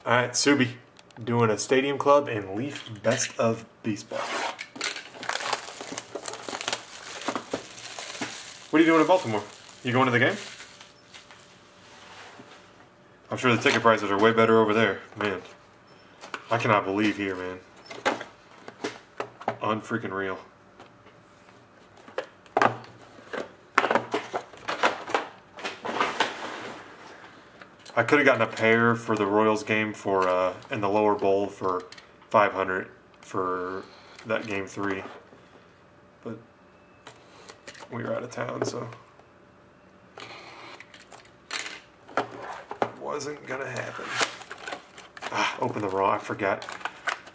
Alright, Subi, doing a Stadium Club and Leaf Best of Baseball. What are you doing in Baltimore? You going to the game? I'm sure the ticket prices are way better over there. Man, I cannot believe here, man. Unfreaking real. I could have gotten a pair for the Royals game for in the lower bowl for $500 for that game 3, but we were out of town, so wasn't gonna happen. Ah, open the wrong. I forgot.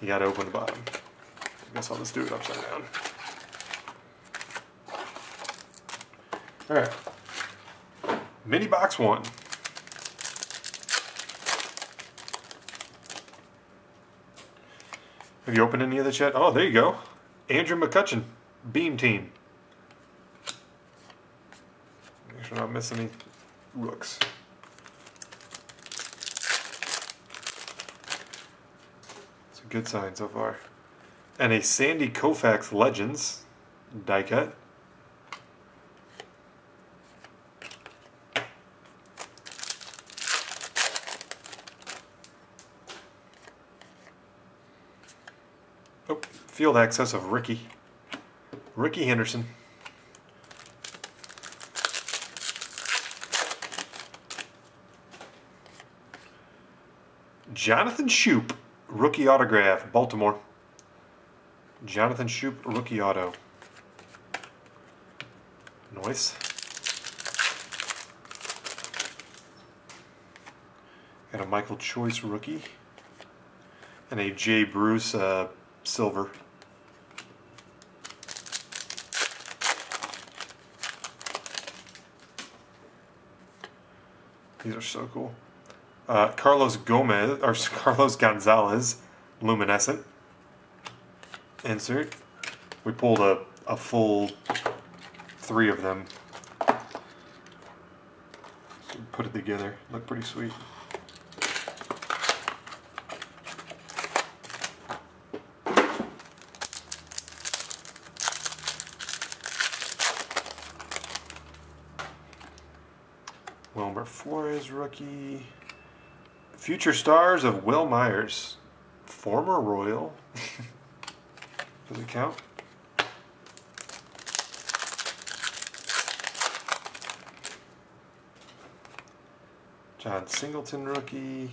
You gotta open the bottom. I guess I'll just do it upside down. All right. Mini box 1. Have you opened any of this yet? Oh, there you go. Andrew McCutcheon, Beam Team. Make sure I'm not missing any rooks. It's a good sign so far. And a Sandy Koufax Legends die cut. Oh, field access of Ricky Henderson. Jonathan Shoop, rookie autograph, Baltimore. Jonathan Shoop, rookie auto. Nice. Got a Michael Choice rookie. And a Jay Bruce silver. These are so cool. Carlos Gonzalez, luminescent insert. We pulled a full 3 of them. So put it together. Look pretty sweet. Wilmer Flores rookie. Future stars of Will Myers. Former Royal. Does it count? John Singleton rookie.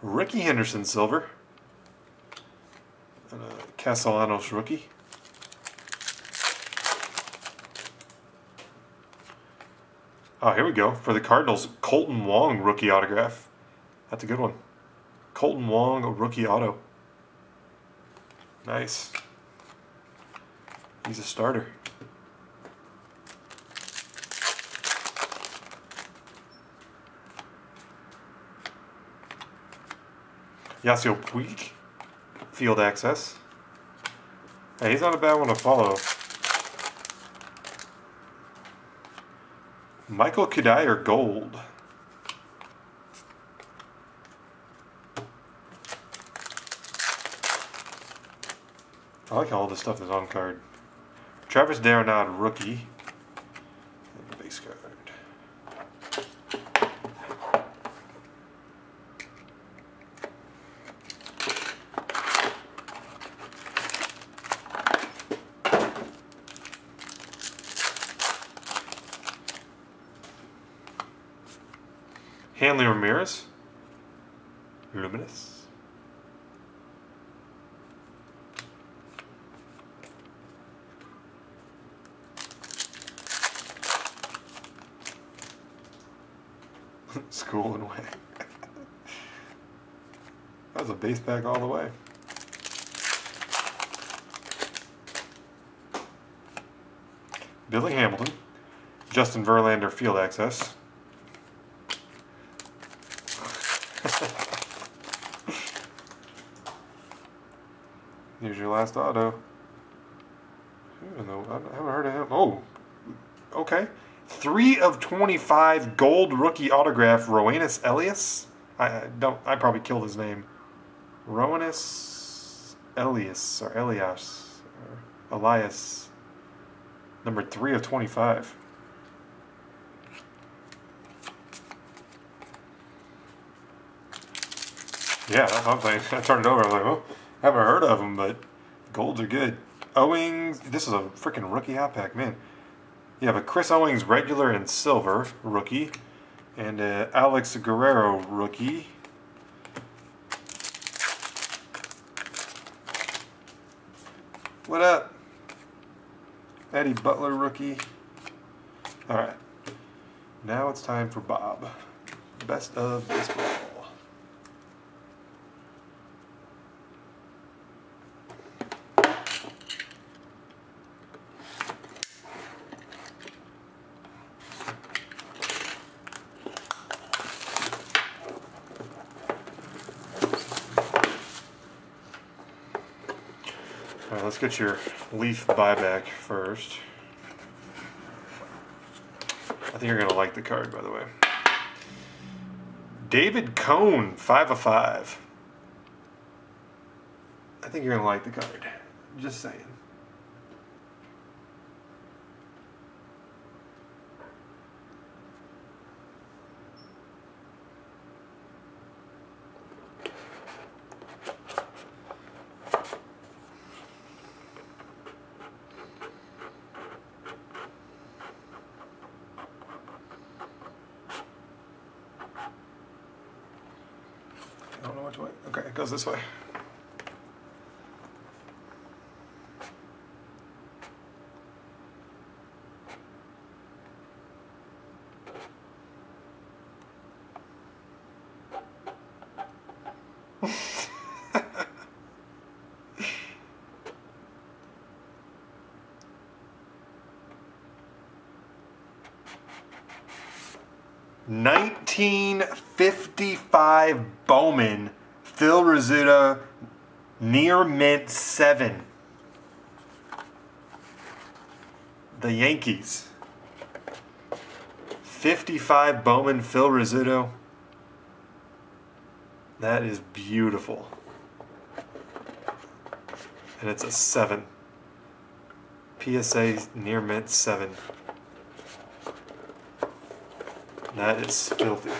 Ricky Henderson silver. And a Castellanos rookie. Oh, here we go. For the Cardinals, Colton Wong rookie autograph. That's a good one. Colton Wong, a rookie auto. Nice. He's a starter. Yasiel Puig, field access. Hey, he's not a bad one to follow. Michael Cuddyer gold. I like how all this stuff is on card. Travis Darnod rookie. And the base card. Hanley Ramirez, luminous. School and way. That was a base pack all the way. Billy Hamilton, Justin Verlander field access. Here's your last auto. I haven't heard of him. Oh, okay. 3 of 25 gold rookie autograph, Rowanus Elias. I probably killed his name. Rowanus Elias or Elias or Elias. Number 3 of 25. Yeah, that's what I'm saying. I turned it over. I was like, oh, I haven't heard of them, but golds are good. Owings. This is a freaking rookie hot pack, man. You have a Chris Owings regular and silver rookie, and a Alex Guerrero rookie. What up? Eddie Butler rookie. All right. Now it's time for Bob. Best of baseball. All right, let's get your Leaf buyback first. I think you're going to like the card, by the way. David Cone, 5 of 5. I think you're going to like the card. Just saying. I don't know which way. Okay, it goes this way. $19.55 Bowman, Phil Rizzuto, near mint 7. The Yankees. 55 Bowman, Phil Rizzuto. That is beautiful. And it's a 7. PSA near mint 7. That is filthy.